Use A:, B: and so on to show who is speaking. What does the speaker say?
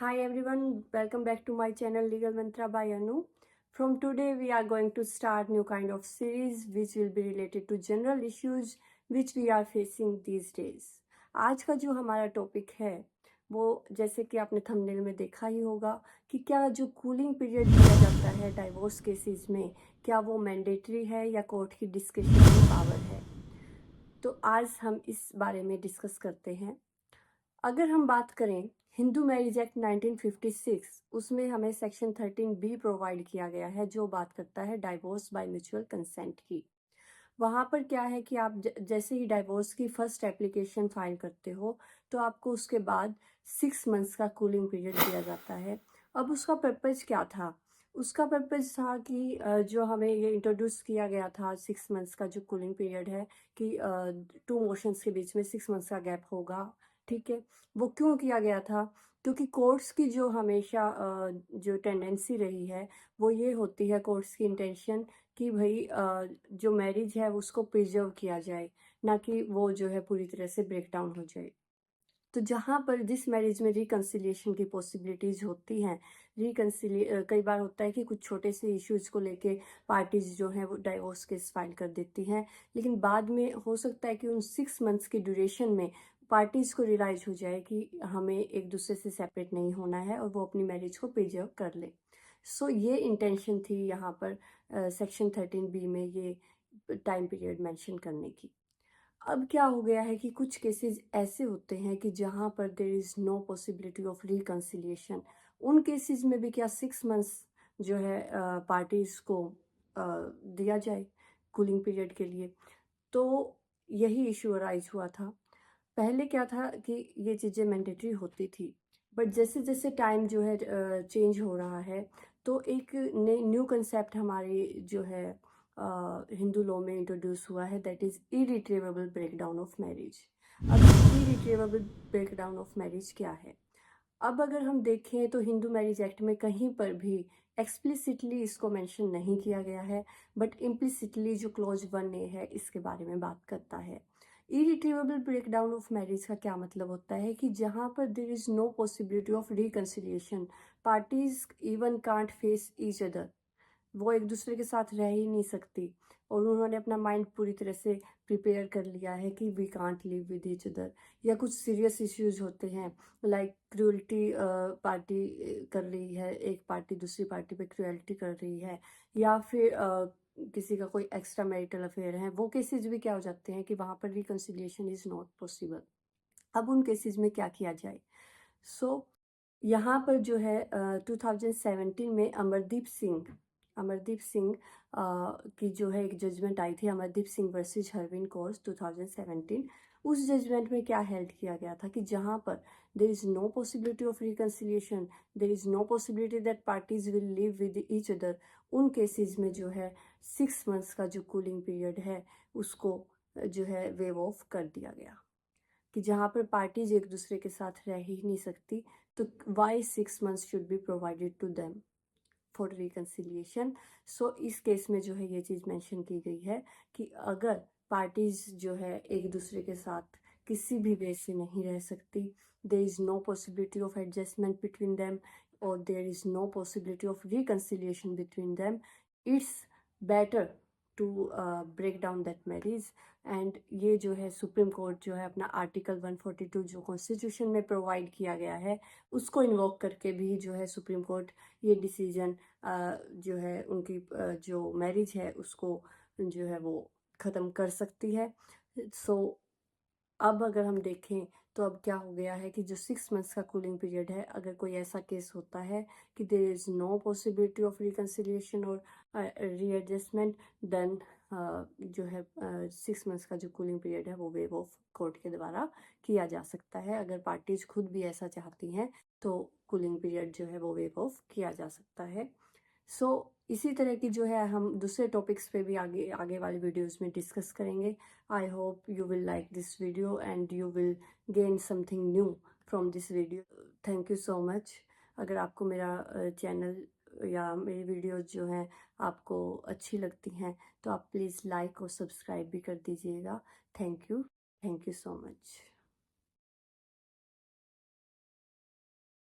A: Hi everyone, welcome back to my channel Legal Mantra by Anu. From today we are going to start new kind of series which will be related to general issues which we are facing these days. आज का जो हमारा topic है वो जैसे कि आपने thumbnail में देखा ही होगा कि क्या जो कूलिंग पीरियड दिया जाता है डाइवोर्स केसेस में क्या वो मैंडेटरी है या कोर्ट की डिस्क्रिशनरी पावर है। तो आज हम इस बारे में डिस्कस करते हैं। अगर हम बात करें हिंदू मैरिज एक्ट 1956 उसमें हमें सेक्शन 13B प्रोवाइड किया गया है जो बात करता है डाइवोर्स बाय म्यूचुअल कंसेंट की। वहाँ पर क्या है कि आप जैसे ही डाइवोर्स की फर्स्ट एप्लीकेशन फाइल करते हो तो आपको उसके बाद 6 मंथ्स का कूलिंग पीरियड दिया जाता है। अब उसका पर्पज़ क्या था? उसका पर्पज़ था कि जो हमें ये इंट्रोड्यूस किया गया था 6 मंथ्स का जो कूलिंग पीरियड है कि 2 मोशंस के बीच में 6 मंथ्स का गैप होगा, ठीक है। वो क्यों किया गया था? क्योंकि कोर्ट्स की जो हमेशा जो टेंडेंसी रही है वो ये होती है, कोर्ट्स की इंटेंशन कि भाई जो मैरिज है उसको प्रिजर्व किया जाए, ना कि वो जो है पूरी तरह से ब्रेक डाउन हो जाए। तो जहाँ पर जिस मैरिज में रिकन्सिलिएशन की पॉसिबिलिटीज़ होती हैं, कई बार होता है कि कुछ छोटे से इश्यूज़ को लेके पार्टीज़ जो हैं वो डाइवोर्स केस फाइल कर देती हैं, लेकिन बाद में हो सकता है कि उन 6 मंथ्स की ड्यूरेशन में पार्टीज़ को रियलाइज़ हो जाए कि हमें एक दूसरे से सेपरेट नहीं होना है और वो अपनी मैरिज को प्रिजर्व कर ले। सो ये इंटेंशन थी यहाँ पर सेक्शन 13B में ये टाइम पीरियड मेंशन करने की। अब क्या हो गया है कि कुछ केसेस ऐसे होते हैं कि जहाँ पर there is no possibility of reconciliation. उन केसेस में भी क्या 6 मंथ्स जो है पार्टीज़ को दिया जाए कूलिंग पीरियड के लिए। तो यही इशू अराइज हुआ था। पहले क्या था कि ये चीज़ें मैंडेटरी होती थी, बट जैसे जैसे टाइम जो है चेंज हो रहा है तो एक न्यू कंसेप्ट हमारी जो है हिंदू लॉ में इंट्रोड्यूस हुआ है, that is irretrievable breakdown of marriage. अब इरिट्रीवेबल ब्रेकडाउन ऑफ मैरिज क्या है? अब अगर हम देखें तो हिंदू मैरिज एक्ट में कहीं पर भी एक्सप्लिसिटली इसको मेंशन नहीं किया गया है, बट इम्प्लिसिटली जो क्लॉज 1A है इसके बारे में बात करता है। इरिट्रीवेबल ब्रेकडाउन ऑफ मैरिज का क्या मतलब होता है कि जहाँ पर there is no possibility of reconciliation, parties even can't face each other, वो एक दूसरे के साथ रह ही नहीं सकती और उन्होंने अपना माइंड पूरी तरह से प्रिपेयर कर लिया है कि we can't live with each other, या कुछ सीरियस इश्यूज होते हैं लाइक क्रूअल्टी पार्टी कर रही है, एक पार्टी दूसरी पार्टी पे क्रूअल्टी कर रही है, या फिर किसी का कोई एक्स्ट्रा मैरिटल अफेयर है, वो केसेस भी क्या हो जाते हैं कि वहाँ पर रिकन्सिलिएशन इज़ नॉट पॉसिबल। अब उन केसेस में क्या किया जाए? सो यहाँ पर जो है 2017 में अमरदीप सिंह की जो है एक जजमेंट आई थी, अमरदीप सिंह वर्सेस हरविन कौर 2017। उस जजमेंट में क्या हेल्ड किया गया था कि जहाँ पर there is no possibility of reconciliation, there is no possibility that parties will live with each other, उन केसेस में जो है 6 मंथ्स का जो कूलिंग पीरियड है उसको जो है वेव ऑफ कर दिया गया। कि जहाँ पर पार्टीज एक दूसरे के साथ रह ही नहीं सकती, तो why 6 months should be provided to them for reconciliation. So इस केस में जो है ये चीज़ मेंशन की गई है कि अगर पार्टीज जो है एक दूसरे के साथ किसी भी वे से नहीं रह सकती, there is no possibility of adjustment between them और there is no possibility of reconciliation between them, it's better to break down that marriage. And ये जो है सुप्रीम कोर्ट जो है अपना आर्टिकल 142 जो कॉन्स्टिट्यूशन में प्रोवाइड किया गया है उसको इन्वोक करके भी जो है सुप्रीम कोर्ट ये डिसीजन जो है उनकी जो मैरिज है उसको जो है वो ख़त्म कर सकती है। सो अब अगर हम देखें तो अब क्या हो गया है कि जो 6 मंथ्स का कूलिंग पीरियड है, अगर कोई ऐसा केस होता है कि there is no possibility of reconciliation और रीएडजस्टमेंट, देन जो है 6 मंथ्स का जो कूलिंग पीरियड है वो वेव ऑफ कोर्ट के द्वारा किया जा सकता है। अगर पार्टीज खुद भी ऐसा चाहती हैं तो कूलिंग पीरियड जो है वो वेव ऑफ किया जा सकता है। सो इसी तरह की जो है हम दूसरे टॉपिक्स पे भी आगे आगे वाली वीडियोस में डिस्कस करेंगे। I hope you will like this video and you will gain something new from this video. Thank you so much. अगर आपको मेरा चैनल या मेरी वीडियोस जो हैं आपको अच्छी लगती हैं तो आप प्लीज़ लाइक और सब्सक्राइब भी कर दीजिएगा। Thank you so much.